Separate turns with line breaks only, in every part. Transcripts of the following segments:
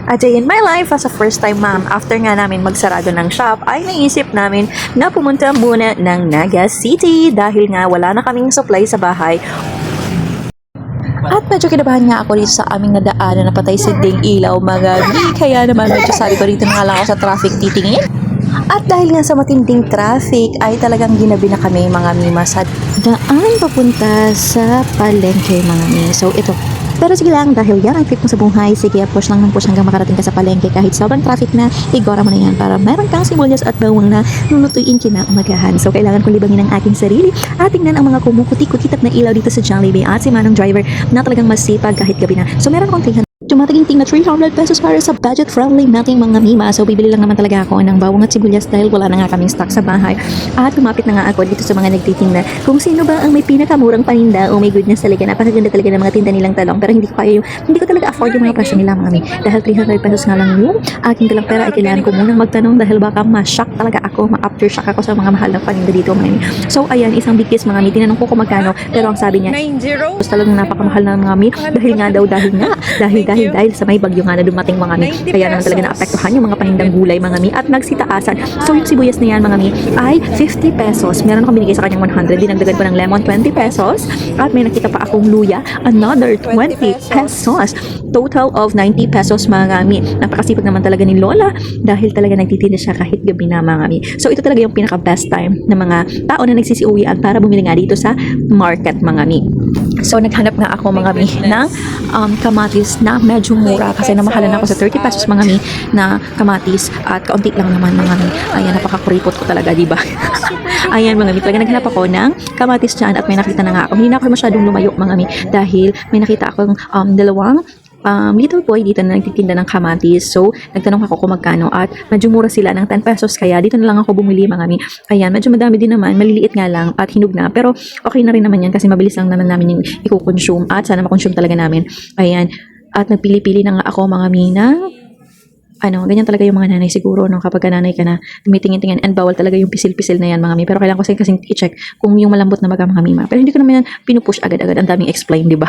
A day in my life as a first time mom. After nga namin magsarado ng shop, ay naisip namin na pumunta muna ng Naga City dahil nga wala na kaming supply sa bahay. At medyo kinabahan nga ako dito sa aming nadaanan na patay sinding ilaw mga mi. Kaya naman medyo sabi ko dito na nga lang ako sa traffic titingin. At dahil nga sa matinding traffic ay talagang ginabi na kami mga mima sa daan papunta sa palengke mga mi. So ito. Pero sige lang, dahil yan ang trip mo sa buhay, sige, push lang ng push hanggang makarating ka sa palengke kahit sobrang traffic na, igora mo na yan para meron kang simulyas at bawang na lulutuin kinaumagahan. So, kailangan kong libangin ang aking sarili at tingnan ang mga kumukuti-kutitap na ilaw dito sa Jollibee at si Manong driver na talagang masipag kahit gabi na. So, meron akong 300 tingting na 300 pesos para sa budget-friendly nating mga mima. So, bibili lang naman talaga ako ng bawang at sibuyas dahil wala na nga kaming stock sa bahay. At lumapit na nga ako dito sa mga nagtitinda kung sino ba ang may pinakamurang paninda. Oh my goodness talaga. Napakaganda talaga ng mga tinda nilang talong. Pero hindi ko talaga afford yung mga presyo nila mga mi. Dahil 300 pesos nga lang yung aking dalang pera ay kailangan ko munang magtanong dahil baka ma-shock talaga ako, ma-aftershock ako sa mga mahal na paninda dito mga mi. So, ayan, isang big kiss mga mi. Tinanong ko kung magkano. Pero ang sabi niya,
90.
talagang napakamahal na mga mi. Dahil sa may bagyo nga na dumating mga mi. Kaya naman talaga naapektuhan yung mga panindang gulay mga mi at nagsitaasan. So yung sibuyas na yan mga mi ay 50 pesos. Meron akong binigay sa kanyang 100. Dinagdagan ko ng lemon 20 pesos. At may nakita pa akong luya another 20 pesos. Total of 90 pesos mga mi. Napakasipag naman talaga ni Lola dahil talaga nagtitinda siya kahit gabi na mga mi. So ito talaga yung pinaka best time ng mga tao na nagsisiuwian para bumili nga dito sa market mga mi. So, naghanap nga ako mga mi ng kamatis na medyo mura kasi namahalan ako sa 30 pesos mga mi na kamatis at kaunti lang naman mga mi. Ayan, napakakuripot ko talaga, diba? Ayan mga mi, talaga naghanap ako ng kamatis dyan at may nakita na nga ako. Hindi na ako masyadong lumayo mga mi dahil may nakita akong dalawang little boy dito na nagtitinda ng kamatis. So, nagtanong ako kung magkano at medyo mura sila ng 10 pesos kaya dito na lang ako bumili mga mi. Ayan, medyo madami din naman, maliliit nga lang at hinog na pero okay na rin naman yan kasi mabilis lang naman namin yung i-consume at sana ma-consume talaga namin. Ayan, at nagpili-pili na nga ako mga mi ng ganyan talaga yung mga nanay siguro no, kapag nanay ka na tumitingin-tingin and bawal talaga yung pisil-pisil na yan mga mi. Pero kailangan ko kasi i-check kung yung malambot na mga mima. Pero hindi ko naman yan pinupush agad-agad. Ang daming explain, di ba?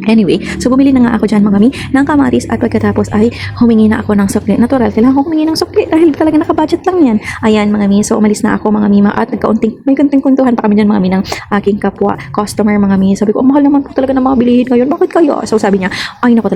Anyway, so bumili na nga ako dyan mga mi ng kamatis at pagkatapos ay humingi na ako ng sukli. Natural, kailangan ko humingi ng sukli dahil talaga nakabudget lang yan. Ayan mga mi, so umalis na ako mga mima at may konting kuntuhan pa kami dyan mga mi ng aking kapwa customer mga mi. Sabi ko, mahal naman po talaga ng mga bilihin ngayon. Bakit kayo? So sabi niya, ay nako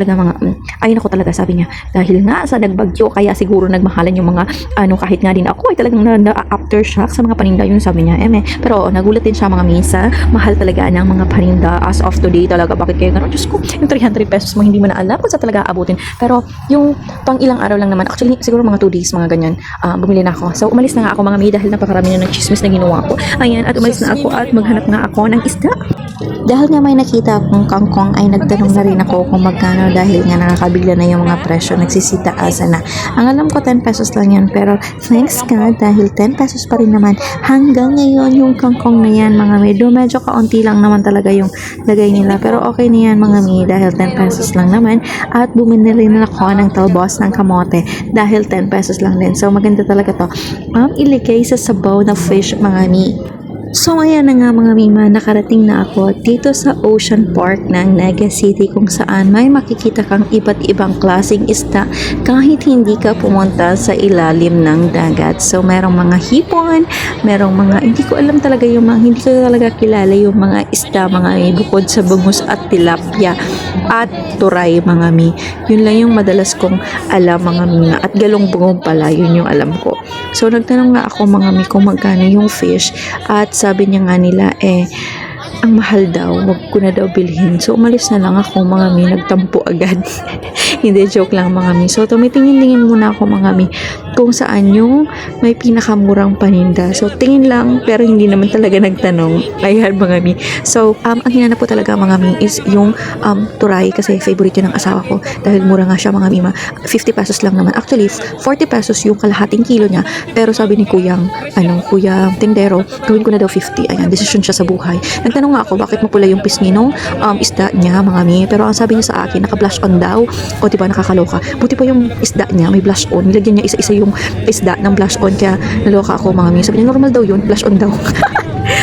talaga sabi niya. Dahil nga sa nagbagyo kaya siguro nagmahalan yung mga kahit nga din ako ay talagang na-aftershock sa mga paninda yun sabi niya. Pero nagulat din siya mga mi sa mahal talaga ng mga paninda as of today talaga. Bakit kayo gano'n? Diyos ko, yung 300 pesos mo hindi mo na alam kung sa talaga abutin. Pero yung pang ilang araw lang naman, actually siguro mga 2 days, mga ganyan, bumili na ako. So umalis na nga ako mga mi dahil napakarami na ng chismis na ginawa ko. Ayan, at umalis na ako at maghanap nga ako ng isda. Dahil nga may nakita akong kangkong ay nagtanong na rin ako kung magkano dahil nga nakakabigla na yung mga presyo, nagsisitaasan na. Ang alam ko 10 pesos lang yan pero thanks ka dahil 10 pesos pa rin naman hanggang ngayon yung kangkong na yan mga medyo kaunti lang naman talaga yung lagay nila pero okay na yan mga mi dahil 10 pesos lang naman at bumili rin ako ng talbos ng kamote dahil 10 pesos lang din. So maganda talaga to. Iligay sa sabaw na fish mga mi. So ayan na nga mga mima, nakarating na ako dito sa Ocean Park ng Naga City kung saan may makikita kang iba't ibang klaseng isda kahit hindi ka pumunta sa ilalim ng dagat. So merong mga hipon, merong mga hindi ko alam talaga yung mga hindi ko talaga kilala yung mga isda mga bukod sa bangus at tilapia at turay mga mi. Yun lang yung madalas kong alam mga mima at galong-bungong pala yun yung alam ko. So nagtanong nga ako mga mi kung magkano yung fish at sabi niya nga nila ang mahal daw, wag ko na daw bilhin. So umalis na lang ako mga mi, nagtampo agad. Hindi, joke lang mga mi. So tumitingin-tingin muna ako mga mi kung saan yung may pinakamurang paninda. So tingin lang pero hindi naman talaga nagtanong. Ayan mga mi. So ang hinanap po talaga mga mi is yung turay kasi favorite yun ng asawa ko dahil mura nga siya mga mi. 50 pesos lang naman. Actually 40 pesos yung kalahating kilo niya. Pero sabi ni kuyang tindero, gawin ko na daw 50. Ayan, desisyon siya sa buhay. Nagtanong nga ako bakit mapula yung pisngi nung isda niya mga mi. Pero ang sabi niya sa akin naka-blush on daw. O diba nakakaloka. Buti pa yung isda niya may blush on. Nilagyan niya isa-isa yung isda ng blush on kaya naloka ako mga mi. Sabi niya normal daw yun, blush on daw.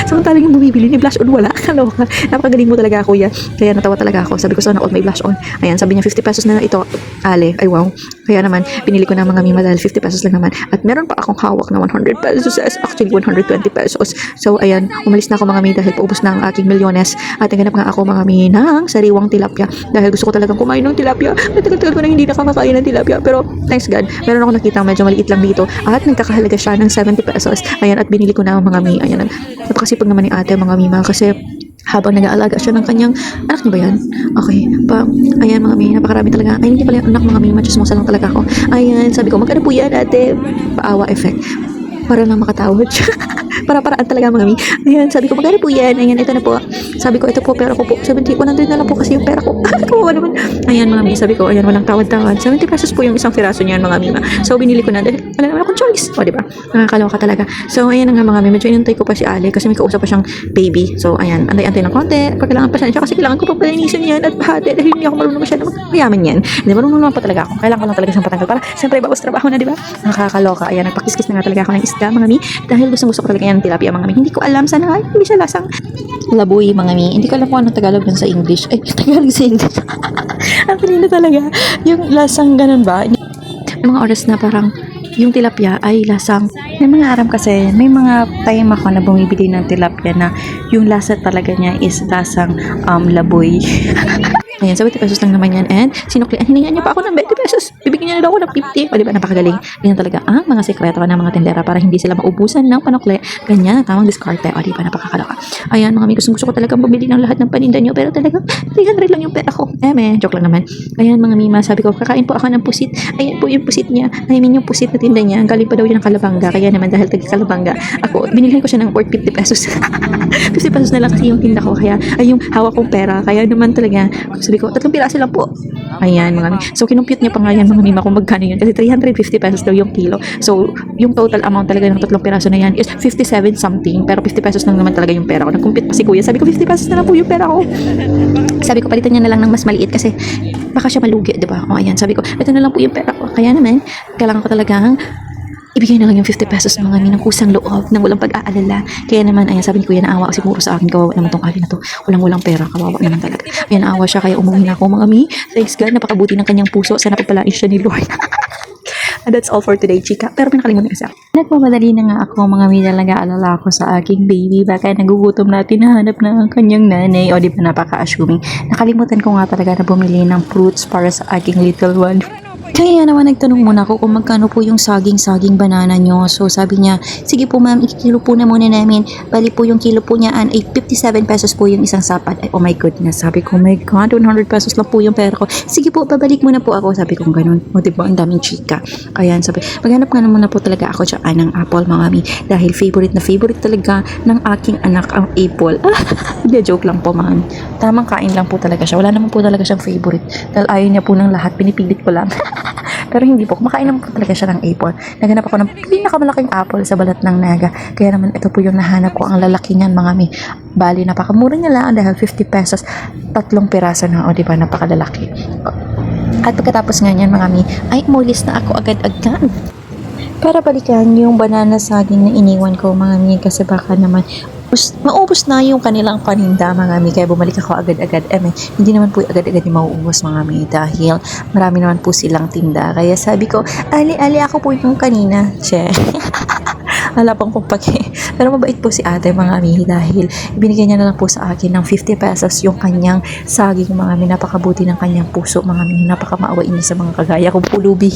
Samantalang yung bumibili ni blush on wala. Kaloka. Napakagaling mo talaga kuya. Kaya natawa talaga ako. Sabi ko sana all may blush on. Ayan, sabi niya 50 pesos na ito. Ale, ay wow. Kaya naman, pinili ko na mga mima dahil 50 pesos lang naman. At meron pa akong hawak na 100 pesos. Actually, 120 pesos. So, ayan, umalis na ako mga mi dahil paubos na ang aking milyones. At naghanap nga ako mga mi ng sariwang tilapia. Dahil gusto ko talagang kumain ng tilapia. Matagal-tagal ko na hindi nakakakain ng tilapia. Pero, thanks God, meron ako nakita medyo maliit lang dito. At nagkakahalaga siya ng 70 pesos. Ayan, at binili ko na ang mga mi. Ayan, napakasipag naman ni ate mga mima kasi habang nag-aalaga siya ng kanyang anak niya ba yan? Okay. Ayan mga mi, napakarami talaga. Ay, hindi pala yung anak mga mi, machusmosa lang talaga ako. Ayan, sabi ko, magkano po yan ate? Paawa effect. Para lang makatawad siya. Para-paraan talaga mga mi. Ayan, sabi ko, magkano po yan? Ayan, ito na po. Sabi ko, ito po, pera ko po. 100 na lang po kasi yung pera ko. Kawawa naman. Ayan mga mi, sabi ko, ayan, walang tawad-tawad. 70 pesos po yung isang piraso niyan mga mi. So, binili ko na dahil wala naman akong choice. O, diba? Nakakaloka talaga. So, ayan na nga mga mi. Medyo inantay ko pa si Ale kasi may kausap pa siyang baby. So, ayan, antay-antay ng konti. Pag kailangan pa siya kasi kailangan ko pa palinisan yan at bahate dahil hindi ako marunong masyado magmayaman yan. Hindi, marunong naman pa talaga ako. Kailangan ko lang talaga siyang patanggal para siyempre bawas trabaho na, diba? Nakakaloka. Ayan, nagpakiskis na nga talaga ako ng isda mga mi dahil gusto ko talaga yan ng tilapia mga mi. Hindi ko alam sana nga, hindi siya lasang laboy mga mi. Hindi ko alam kung anong Tagalog dun sa English. Ay, Tagalog sa English. Ang kanina talaga. Yung lasang ganun ba? Mga oras na parang yung tilapia ay lasang. May mga aram kasi, may mga time ako na bumibili ng tilapia na yung lasa talaga niya is lasang laboy. Ayan, 70 pesos lang naman yan. And sinuklian, hiningan niya pa ako ng 20 pesos. Bibigyan niya na daw ako ng 50. O diba, napakagaling. Ganyan talaga ang mga sekreto ng mga tindera para hindi sila maubusan ng panukli. Ganyan, tamang diskarte. O diba, napakakaloka. Ayan, mga amigos, gusto ko talagang bumili ng lahat ng paninda niyo. Pero talagang 300 lang yung pera ko. Joke lang naman. Ayan, mga mima, sabi ko, kakain po ako ng pusit. Ayan po yung pusit niya. I mean, yung pusit na tinda niya. Galing pa daw yun ng Kalabanga. Kaya naman, dahil taga Kalabanga, ako, binilhan ko siya ng worth 50 pesos. 50 pesos na lang kasi yung tinda ko. Kaya, ay yung hawak kong pera. Kaya naman talaga, sabi ko, 3 piraso lang po. Ayan, mga mi. So, kinumpute niya pa nga yan, mga mima, kung magkano yun. Kasi 350 pesos daw yung kilo. So, yung total amount talaga ng 3 piraso na yan is 57 something. Pero 50 pesos lang naman talaga yung pera ko. Nagkumpute pa si kuya. Sabi ko, 50 pesos na lang po yung pera ko. Sabi ko, palitan niya na lang ng mas maliit kasi baka siya malugi, diba? O, ayan, sabi ko, ito na lang po yung pera ko. Kaya naman, kailangan ko talagang ibigay na lang yung 50 pesos mga mi ng kusang loob nang walang pag-aalala. Kaya naman, ayan, sabi ni kuya, naawa siguro sa akin. Kawawa naman tong ali na to. Walang pera. Kawawa naman talaga. Ayan, naawa siya. Kaya umuwi na ako mga mi. Thanks God. Napakabuti ng kanyang puso. Sana pagpalain siya ni Lord. And that's all for today, chika. Pero pinakalimutan kasi ako. Nagmamadali na nga ako mga mi. Nag-aalala ako sa aking baby. Baka nagugutom natin nahanap na ang kanyang nanay. O di ba napaka-assuming. Nakalimutan ko nga talaga na bumili ng fruits para sa aking little one. Kaya naman nagtanong muna ako kung magkano po yung saging banana nyo. So sabi niya, sige po ma'am, ikilo po na muna namin. Bali po yung kilo po niya ay 57 pesos po yung isang sapat. Ay, oh my goodness. Sabi ko, oh my God, 100 pesos lang po yung pera ko. Sige po, babalik muna po ako. Sabi ko, ganun. O diba, ang daming chika. Ayan, sabi, maghanap nga na muna po talaga ako dyan ng apple mga mi. Dahil favorite na favorite talaga ng aking anak ang apple. Hindi, joke lang po mga mi. Tamang kain lang po talaga siya. Wala naman po talaga siyang favorite. Dahil ayaw niya po ng lahat. Pinipilit ko lang. Pero hindi po, kumakain naman po talaga siya ng apple. Naghanap ako ng pinakamalaking apple sa balat ng naga. Kaya naman ito po yung nahanap ko, ang lalaki niyan mga mi. Bali, napakamura niya lang dahil 50 pesos, 3 piraso na, o diba, napakalalaki. At pagkatapos nga niyan mga mi, ay umulis na ako agad-agad para balikan yung banana saging na iniwan ko mga mi, kasi baka naman maubos na yung kanilang paninda mga mi, kaya bumalik ako agad-agad. Hindi naman po agad-agad yung mauubos mga mi dahil marami naman po silang tinda. Kaya sabi ko, ali ako po yung kanina. Che. Wala pang kumpake. Pero mabait po si ate mga mi dahil binigyan niya na lang po sa akin ng 50 pesos yung kanyang saging mga mi. Napakabuti ng kanyang puso mga mi. Napakamaawain niya sa mga kagaya kong pulubi.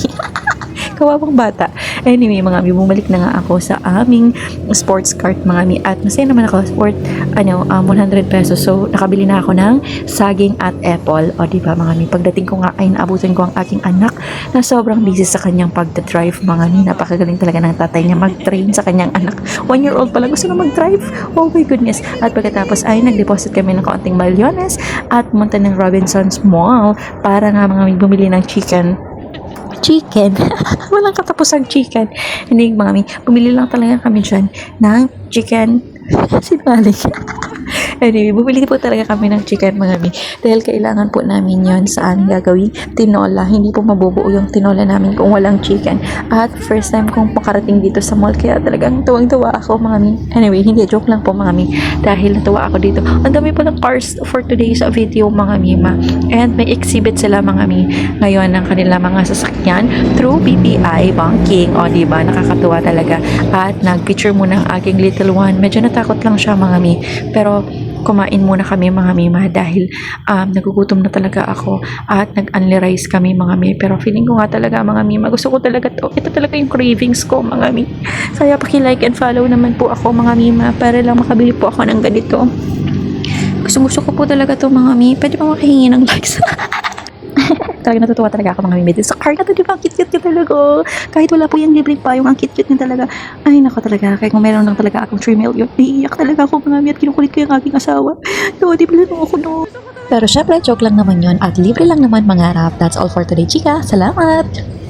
Kawawang bata. Anyway, mga mi, bumalik na nga ako sa aming sports cart, mga mi. At masaya naman ako, sport, 100 pesos. So, nakabili na ako ng saging at apple. O, diba, mga mi? Pagdating ko nga ay naabutan ko ang aking anak na sobrang busy sa kanyang pagdadrive, mga mi. Napakagaling talaga ng tatay niya mag-train sa kanyang anak. 1-year-old pa lang gusto na mag-drive. Oh my goodness. At pagkatapos ay nag-deposit kami ng kaunting milyones at pumunta ng Robinsons Mall para nga mga mi bumili ng chicken. Walang katapusang chicken. Hindi mga mi, bumili lang talaga kami dyan ng chicken. Sinbalik. Anyway, bumili po talaga kami ng chicken mga mi. Dahil kailangan po namin yon sa aming gagawin tinola. Hindi po mabubuo yung tinola namin kung walang chicken. At first time kong makarating dito sa mall. Kaya talagang tuwang-tuwa ako mga mi. Anyway, hindi joke lang po mga mi. Dahil natuwa ako dito. Ang dami po ng cars for today's video mga mima. And may exhibit sila mga mi ngayon ng kanila mga sasakyan through BPI Banking. O diba, nakakatuwa talaga. At nag-picture muna ang aking little one. Medyo natakot lang siya mga mi. Pero kumain muna kami mga mima dahil nagugutom na talaga ako at nag-only rice kami mga mi. Pero feeling ko nga talaga mga mima, gusto ko talaga to. Ito talaga yung cravings ko mga mi. Kaya paki-like and follow naman po ako mga mima para lang makabili po ako ng ganito. Gusto ko po talaga to mga mi. Pwede ba makahingi ng likes? Talaga natutuwa talaga ako mga mimi. Sa card na to, di ba? Ang cute-cute niya talaga. Kahit wala po yung libreng payong, ang cute-cute niya talaga. Ay, nako talaga. Kaya kung meron lang talaga akong 3 million, iiyak talaga ako mga mimi at kinukulit ko yung aking asawa. No, di ba lang ako no?
Pero syempre, joke lang naman yon at libre lang naman mangarap. That's all for today, chika. Salamat!